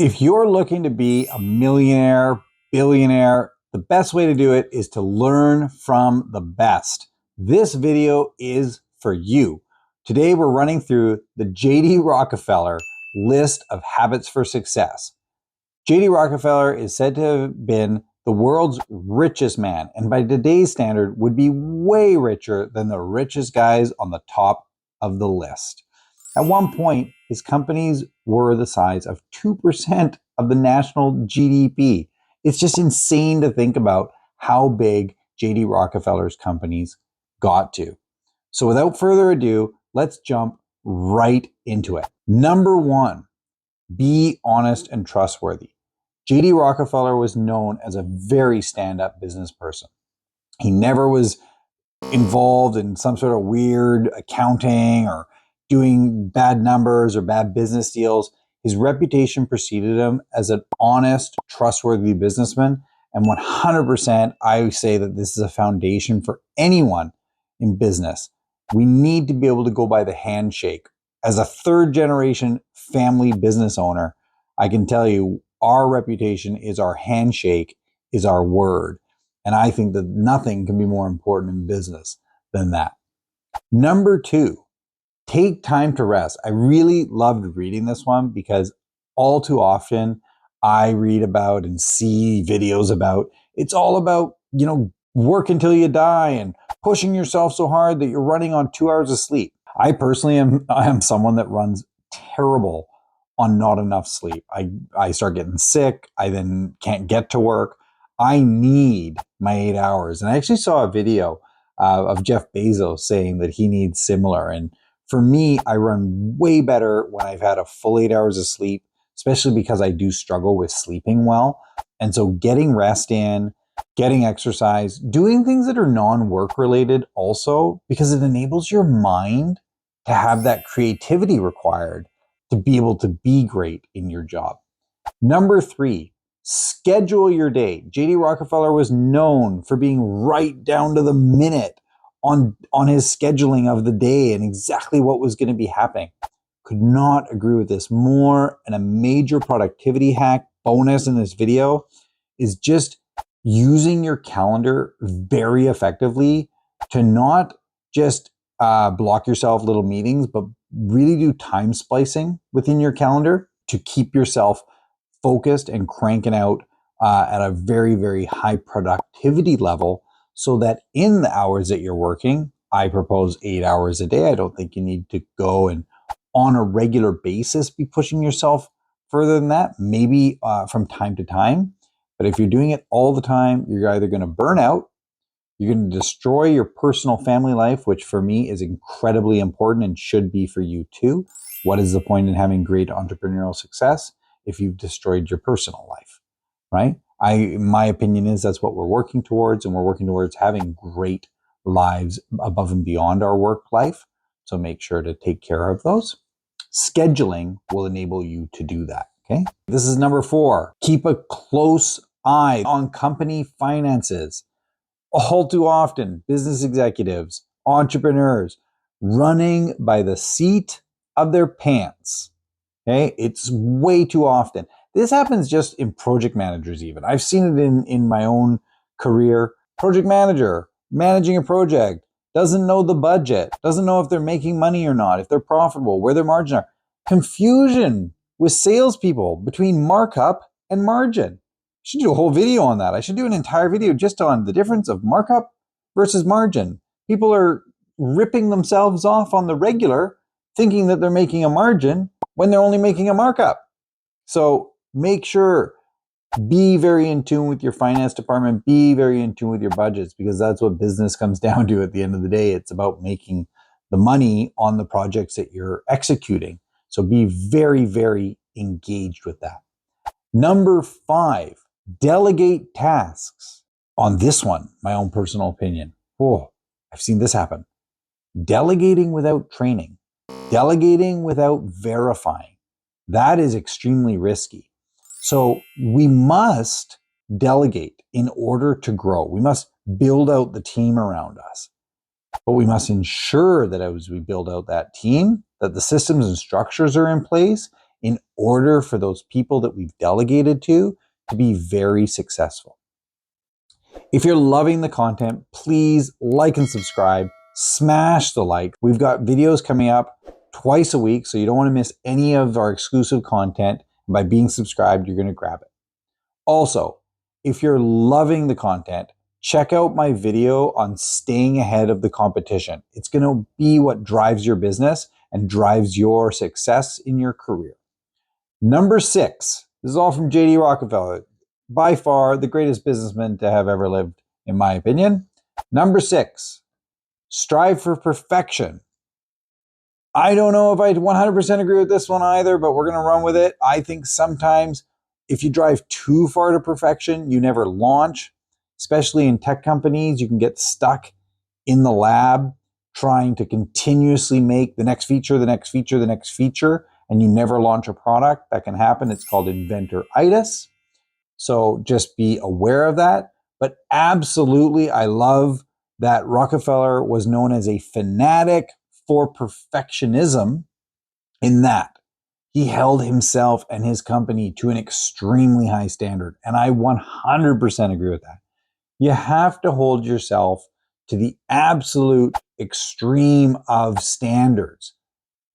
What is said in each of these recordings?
If you're looking to be a millionaire, billionaire, the best way to do it is to learn from the best. This video is for you. Today we're running through the J.D. Rockefeller list of habits for success. J.D. Rockefeller is said to have been the world's richest man, and by today's standard would be way richer than the richest guys on the top of the list. At one point, his companies were the size of 2% of the national GDP. It's just insane to think about how big J.D. Rockefeller's companies got to. So without further ado, let's jump right into it. Number one, be honest and trustworthy. J.D. Rockefeller was known as a very stand-up business person. He never was involved in some sort of weird accounting or doing bad numbers or bad business deals. His reputation preceded him as an honest, trustworthy businessman. And 100%, I say that this is a foundation for anyone in business. We need to be able to go by the handshake. As a third generation family business owner, I can tell you our reputation is our handshake, is our word. And I think that nothing can be more important in business than that. Number two, take time to rest. I really loved reading this one because all too often I read about and see videos about, it's all about, work until you die and pushing yourself so hard that you're running on 2 hours of sleep. I personally am someone that runs terrible on not enough sleep. I start getting sick. I then can't get to work. I need my 8 hours. And I actually saw a video of Jeff Bezos saying that he needs similar. And for me, I run way better when I've had a full 8 hours of sleep, especially because I do struggle with sleeping well. And so getting rest in, getting exercise, doing things that are non-work related also, because it enables your mind to have that creativity required to be able to be great in your job. Number three, schedule your day. J.D. Rockefeller was known for being right down to the minute on his scheduling of the day and exactly what was going to be happening. Could not agree with this more. And a major productivity hack bonus in this video is just using your calendar very effectively to not just block yourself little meetings, but really do time splicing within your calendar to keep yourself focused and cranking out at a very, very high productivity level, so that in the hours that you're working, I propose 8 hours a day. I don't think you need to go and on a regular basis be pushing yourself further than that, maybe from time to time. But if you're doing it all the time, you're either going to burn out, you're going to destroy your personal family life, which for me is incredibly important and should be for you too. What is the point in having great entrepreneurial success if you've destroyed your personal life, right? My opinion is that's what we're working towards, and we're working towards having great lives above and beyond our work life. So make sure to take care of those. Scheduling will enable you to do that, okay? This is number four. Keep a close eye on company finances. All too often, business executives, entrepreneurs, running by the seat of their pants. Okay, it's way too often. This happens just in project managers even. I've seen it in my own career. Project manager, managing a project, doesn't know the budget, doesn't know if they're making money or not, if they're profitable, where their margins are. Confusion with salespeople between markup and margin. I should do a whole video on that. I should do an entire video just on the difference of markup versus margin. People are ripping themselves off on the regular, thinking that they're making a margin when they're only making a markup. So make sure, be very in tune with your finance department, be very in tune with your budgets, because that's what business comes down to at the end of the day. It's about making the money on the projects that you're executing. So be very, very engaged with that. Number five, delegate tasks. On this one, my own personal opinion, I've seen this happen. Delegating without training, delegating without verifying, that is extremely risky. So we must delegate in order to grow. We must build out the team around us. But we must ensure that as we build out that team, that the systems and structures are in place in order for those people that we've delegated to be very successful. If you're loving the content, please like and subscribe, smash the like. We've got videos coming up twice a week, so you don't want to miss any of our exclusive content. By being subscribed, you're going to grab it. Also, if you're loving the content, check out my video on staying ahead of the competition. It's going to be what drives your business and drives your success in your career. Number 6, this is all from J.D. Rockefeller, by far the greatest businessman to have ever lived, in my opinion. Number 6, strive for perfection. I don't know if I 100% agree with this one either, but we're going to run with it. I think sometimes if you drive too far to perfection, you never launch. Especially in tech companies, you can get stuck in the lab trying to continuously make the next feature, the next feature, the next feature, and you never launch a product. That can happen. It's called inventoritis. So just be aware of that. But absolutely, I love that Rockefeller was known as a fanatic for perfectionism, in that he held himself and his company to an extremely high standard. And I 100% agree with that. You have to hold yourself to the absolute extreme of standards.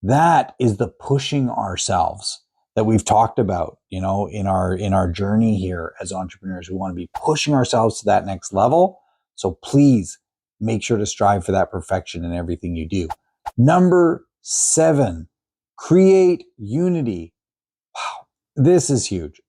That is the pushing ourselves that we've talked about, in our journey here as entrepreneurs. We want to be pushing ourselves to that next level. So please make sure to strive for that perfection in everything you do. Number 7, create unity. Wow, this is huge.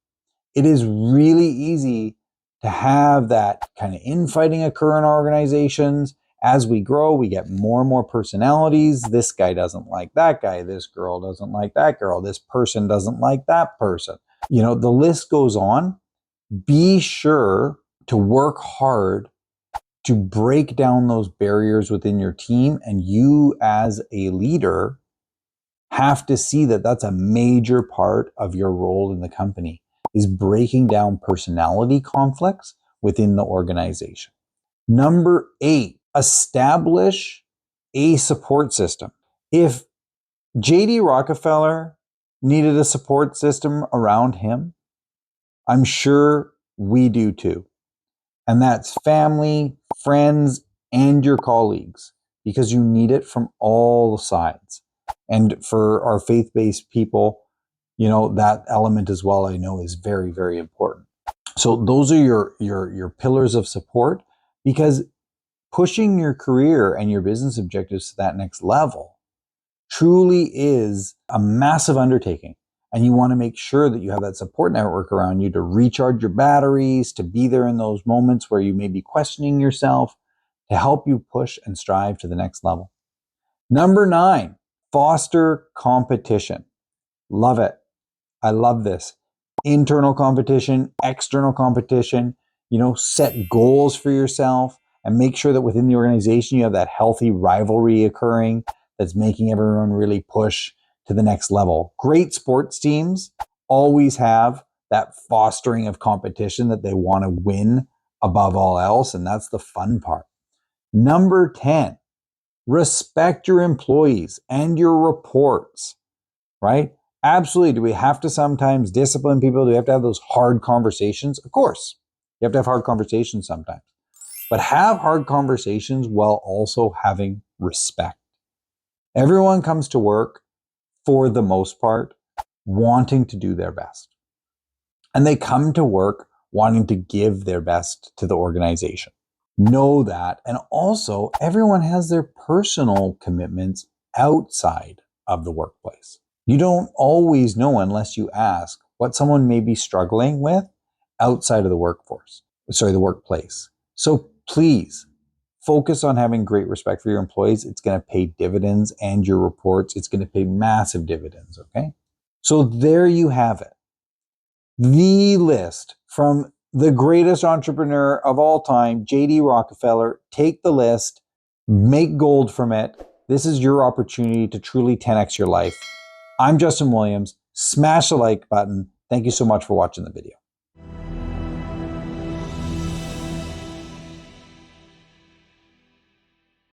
It is really easy to have that kind of infighting occur in our organizations. As we grow, we get more and more personalities. This guy doesn't like that guy. This girl doesn't like that girl. This person doesn't like that person. The list goes on. Be sure to work hard to break down those barriers within your team. And you as a leader have to see that that's a major part of your role in the company, is breaking down personality conflicts within the organization. Number 8, establish a support system. If J.D. Rockefeller needed a support system around him, I'm sure we do too. And that's family, friends, and your colleagues, because you need it from all sides. And for our faith-based people, that element as well, I know, is very, very important. So those are your pillars of support, because pushing your career and your business objectives to that next level truly is a massive undertaking. And you want to make sure that you have that support network around you to recharge your batteries, to be there in those moments where you may be questioning yourself, to help you push and strive to the next level. Number 9, foster competition. Love it. I love this. Internal competition, external competition, set goals for yourself and make sure that within the organization you have that healthy rivalry occurring that's making everyone really push to the next level. Great sports teams always have that fostering of competition, that they want to win above all else, and that's the fun part. Number 10, respect your employees and your reports, right? Absolutely. Do we have to sometimes discipline people? Do we have to have those hard conversations? Of course. You have to have hard conversations sometimes. But have hard conversations while also having respect. Everyone comes to work, for the most part, wanting to do their best. And they come to work wanting to give their best to the organization. Know that. And also, everyone has their personal commitments outside of the workplace. You don't always know, unless you ask, what someone may be struggling with outside of the the workplace. So please focus on having great respect for your employees. It's going to pay dividends, and your reports, it's going to pay massive dividends, okay? So there you have it. The list from the greatest entrepreneur of all time, J.D. Rockefeller. Take the list, make gold from it. This is your opportunity to truly 10x your life. I'm Justin Williams. Smash the like button. Thank you so much for watching the video.